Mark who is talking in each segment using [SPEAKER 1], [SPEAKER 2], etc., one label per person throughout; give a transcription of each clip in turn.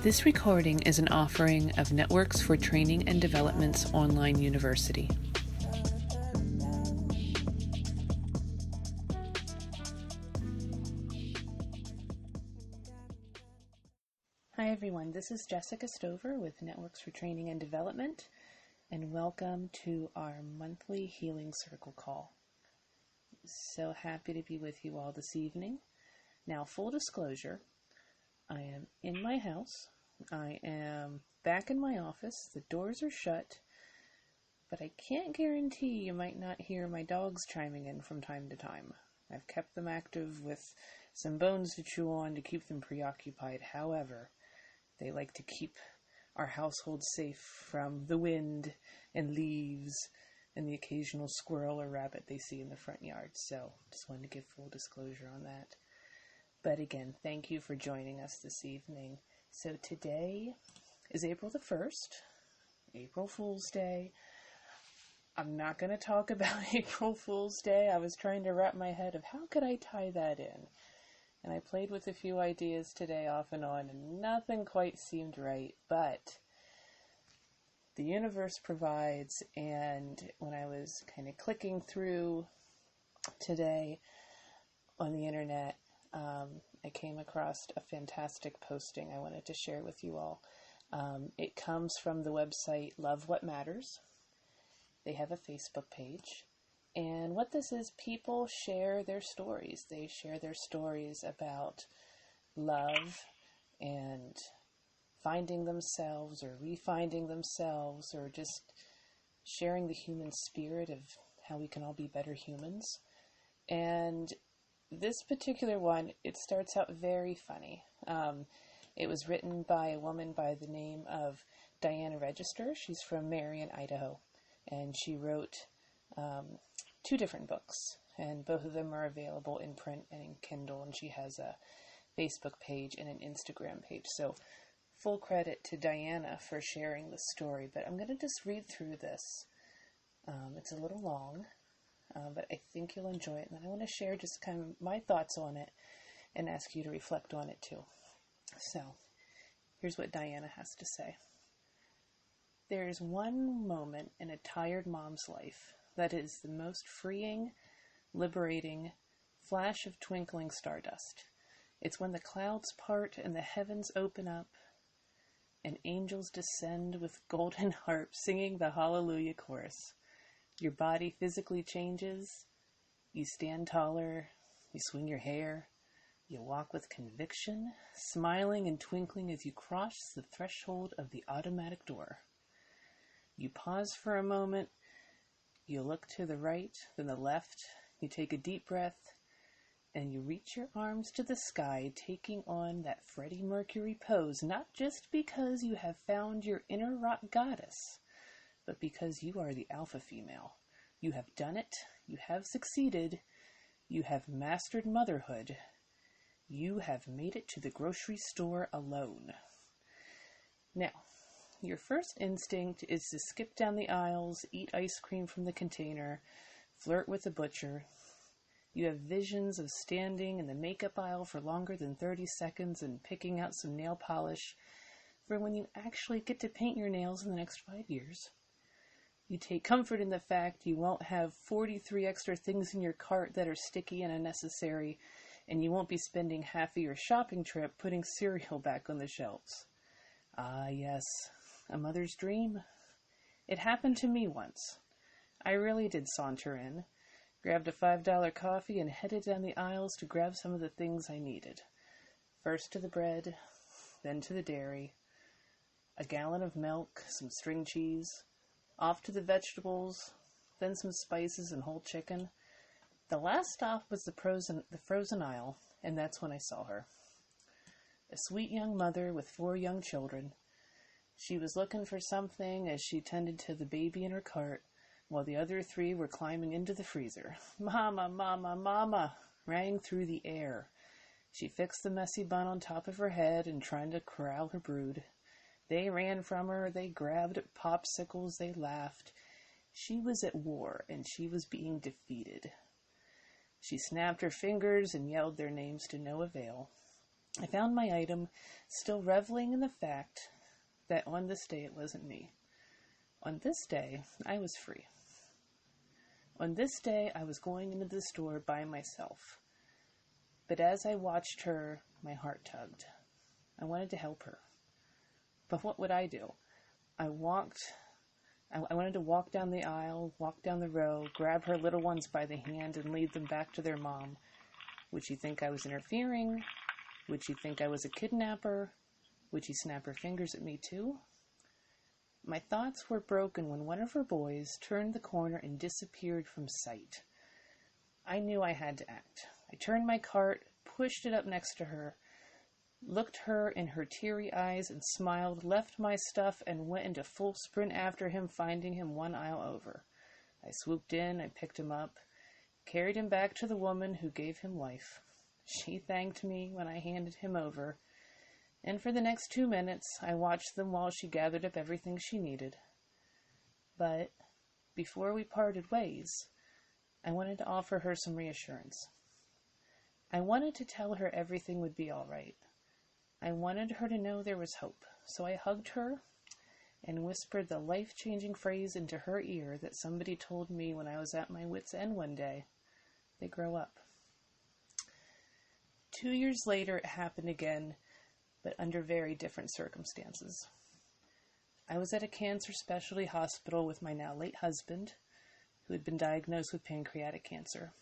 [SPEAKER 1] This recording is an offering of Networks for Training and Development's online university. Hi everyone, this is Jessica Stover with Networks for Training and Development, and welcome to our monthly Healing Circle call. So happy to be with you all this evening. Now, full disclosure, I am in my house. I am back in my office. The doors are shut, but I can't guarantee you might not hear my dogs chiming in from time to time. I've kept them active with some bones to chew on to keep them preoccupied. However, they like to keep our household safe from the wind and leaves and the occasional squirrel or rabbit they see in the front yard. So just wanted to give full disclosure on that. But again, thank you for joining us this evening. So today is April the 1st, April Fool's Day. I'm not going to talk about April Fool's Day. I was trying to wrap my head of how could I tie that in. And I played with a few ideas today off and on, and nothing quite seemed right. But the universe provides, and when I was kind of clicking through today on the internet, I came across a fantastic posting I wanted to share with you all. It comes from the website Love What Matters. They have a Facebook page. And what this is, people share their stories. They share their stories about love and finding themselves or refinding themselves, or just sharing the human spirit of how we can all be better humans. And this particular one, it starts out very funny. It was written by a woman by the name of Dianea Register. She's from Marion, Idaho, and she wrote 2 different books, and both of them are available in print and in Kindle, and she has a Facebook page and an Instagram page. So full credit to Diana for sharing the story, but I'm going to just read through this. It's a little long, but I think you'll enjoy it, and then I want to share just kind of my thoughts on it and ask you to reflect on it too. So here's what Diana has to say. There is one moment in a tired mom's life that is the most freeing, liberating flash of twinkling stardust. It's when the clouds part and the heavens open up and angels descend with golden harps singing the Hallelujah chorus. Your body physically changes. You stand taller. You swing your hair. You walk with conviction, smiling and twinkling as you cross the threshold of the automatic door. You pause for a moment. You look to the right, then the left. You take a deep breath, and you reach your arms to the sky, taking on that Freddie Mercury pose, not just because you have found your inner rock goddess, but because you are the alpha female. You have done it. You have succeeded. You have mastered motherhood. You have made it to the grocery store alone. Now, your first instinct is to skip down the aisles, eat ice cream from the container, flirt with the butcher. You have visions of standing in the makeup aisle for longer than 30 seconds and picking out some nail polish for when you actually get to paint your nails in the next 5 years. You take comfort in the fact you won't have 43 extra things in your cart that are sticky and unnecessary, and you won't be spending half of your shopping trip putting cereal back on the shelves. Ah, yes, a mother's dream. It happened to me once. I really did saunter in, grabbed a $5 coffee, and headed down the aisles to grab some of the things I needed. First to the bread, then to the dairy, a gallon of milk, some string cheese, off to the vegetables, then some spices and whole chicken. The last stop was the frozen aisle, and that's when I saw her. A sweet young mother with 4 young children. She was looking for something as she tended to the baby in her cart, while the other 3 were climbing into the freezer. "Mama, mama, mama," rang through the air. She fixed the messy bun on top of her head and tried to corral her brood. They ran from her, they grabbed at popsicles, they laughed. She was at war, and she was being defeated. She snapped her fingers and yelled their names to no avail. I found my item, still reveling in the fact that on this day it wasn't me. On this day, I was free. On this day, I was going into the store by myself. But as I watched her, my heart tugged. I wanted to help her. But what would I do? I wanted to walk down the aisle, walk down the row, grab her little ones by the hand and lead them back to their mom. Would she think I was interfering? Would she think I was a kidnapper? Would she snap her fingers at me too? My thoughts were broken when one of her boys turned the corner and disappeared from sight. I knew I had to act. I turned my cart, pushed it up next to her, looked her in her teary eyes and smiled, left my stuff and went into full sprint after him, finding him one aisle over. I swooped in, I picked him up, carried him back to the woman who gave him life. She thanked me when I handed him over, and for the next 2 minutes I watched them while she gathered up everything she needed. But before we parted ways, I wanted to offer her some reassurance. I wanted to tell her everything would be all right. I wanted her to know there was hope, so I hugged her and whispered the life-changing phrase into her ear that somebody told me when I was at my wit's end one day. They grow up. 2 years later, it happened again, but under very different circumstances. I was at a cancer specialty hospital with my now late husband, who had been diagnosed with pancreatic cancer.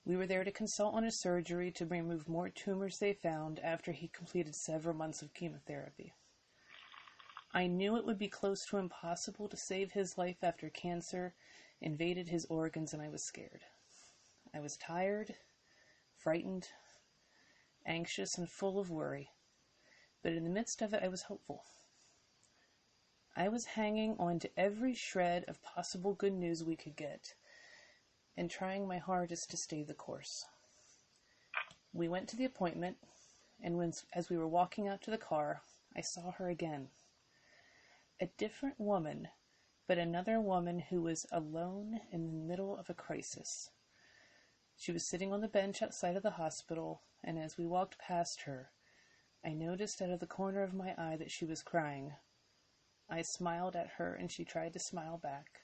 [SPEAKER 1] We were there to consult on a surgery to remove more tumors they found after he completed several months of chemotherapy. I knew it would be close to impossible to save his life after cancer invaded his organs, and I was scared. I was tired, frightened, anxious, and full of worry. But in the midst of it, I was hopeful. I was hanging on to every shred of possible good news we could get, and trying my hardest to stay the course. We went to the appointment, and as we were walking out to the car, I saw her again. A different woman, but another woman who was alone in the middle of a crisis. She was sitting on the bench outside of the hospital, and as we walked past her, I noticed out of the corner of my eye that she was crying. I smiled at her, and she tried to smile back.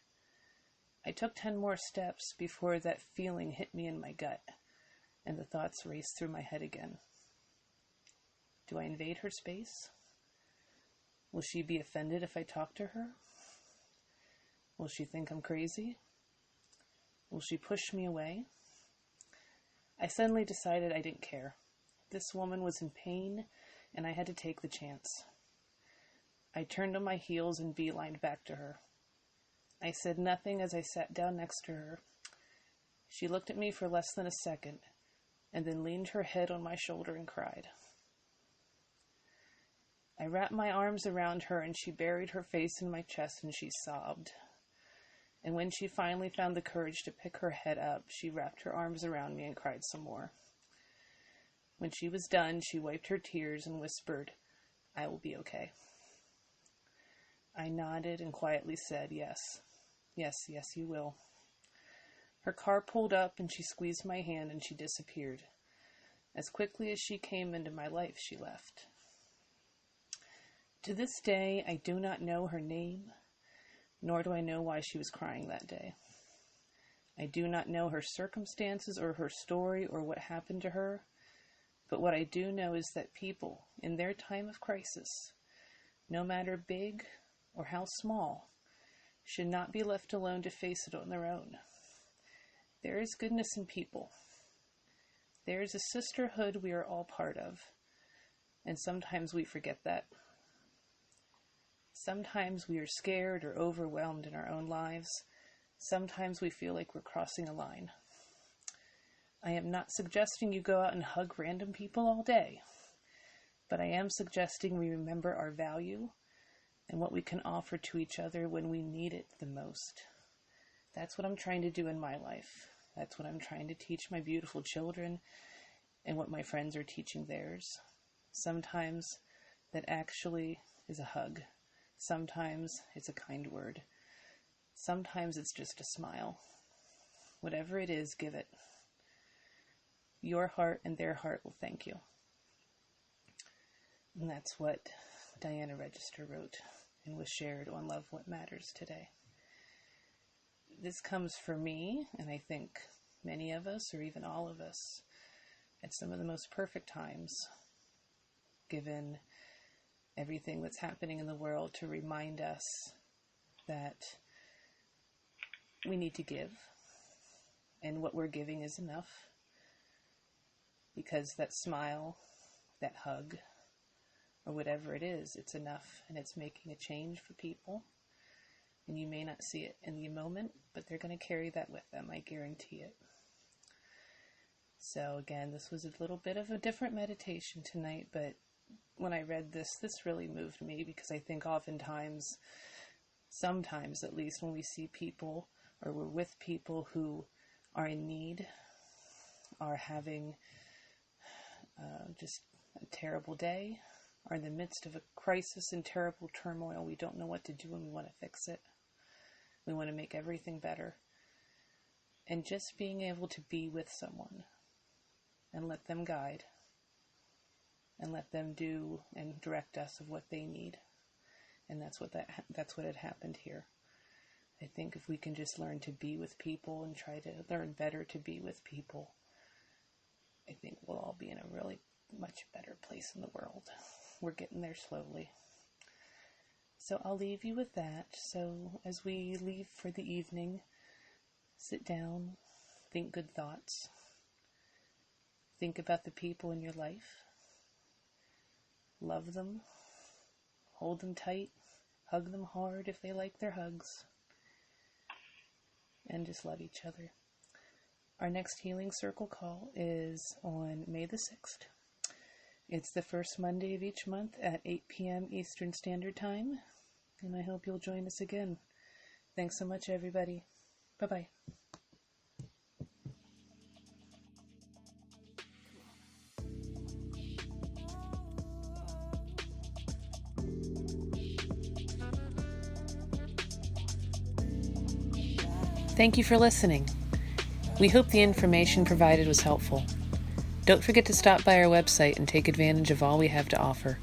[SPEAKER 1] I took 10 more steps before that feeling hit me in my gut, and the thoughts raced through my head again. Do I invade her space? Will she be offended if I talk to her? Will she think I'm crazy? Will she push me away? I suddenly decided I didn't care. This woman was in pain, and I had to take the chance. I turned on my heels and beelined back to her. I said nothing as I sat down next to her. She looked at me for less than a second, and then leaned her head on my shoulder and cried. I wrapped my arms around her, and she buried her face in my chest, and she sobbed. And when she finally found the courage to pick her head up, she wrapped her arms around me and cried some more. When she was done, she wiped her tears and whispered, "I will be okay." I nodded and quietly said, "Yes, yes, you will." Her car pulled up, and she squeezed my hand, and she disappeared. As quickly as she came into my life, she left. To this day, I do not know her name, nor do I know why she was crying that day. I do not know her circumstances or her story or what happened to her, but what I do know is that people, in their time of crisis, no matter big or how small, should not be left alone to face it on their own. There is goodness in people. There is a sisterhood we are all part of, and sometimes we forget that. Sometimes we are scared or overwhelmed in our own lives. Sometimes we feel like we're crossing a line. I am not suggesting you go out and hug random people all day, but I am suggesting we remember our value and what we can offer to each other when we need it the most. That's what I'm trying to do in my life. That's what I'm trying to teach my beautiful children and what my friends are teaching theirs. Sometimes that actually is a hug. Sometimes it's a kind word. Sometimes it's just a smile. Whatever it is, give it. Your heart and their heart will thank you. And that's what Dianea Register wrote and was shared on Love What Matters today. This comes for me, and I think many of us, or even all of us, at some of the most perfect times, given everything that's happening in the world, to remind us that we need to give, and what we're giving is enough, because that smile, that hug, or whatever it is, it's enough, and it's making a change for people. And you may not see it in the moment, but they're going to carry that with them, I guarantee it. So again, this was a little bit of a different meditation tonight, but when I read this really moved me, because I think oftentimes, sometimes at least, when we see people or we're with people who are in need, are having just a terrible day, are in the midst of a crisis and terrible turmoil, we don't know what to do and we want to fix it. We want to make everything better. And just being able to be with someone and let them guide and let them do and direct us of what they need. And that's what had happened here. I think if we can just learn to be with people and try to learn better to be with people, I think we'll all be in a really much better place in the world. We're getting there slowly. So I'll leave you with that. So as we leave for the evening, sit down, think good thoughts. Think about the people in your life. Love them. Hold them tight. Hug them hard if they like their hugs. And just love each other. Our next Healing Circle call is on May the 6th. It's the first Monday of each month at 8 p.m. Eastern Standard Time. And I hope you'll join us again. Thanks so much, everybody. Bye-bye. Thank you for listening. We hope the information provided was helpful. Don't forget to stop by our website and take advantage of all we have to offer.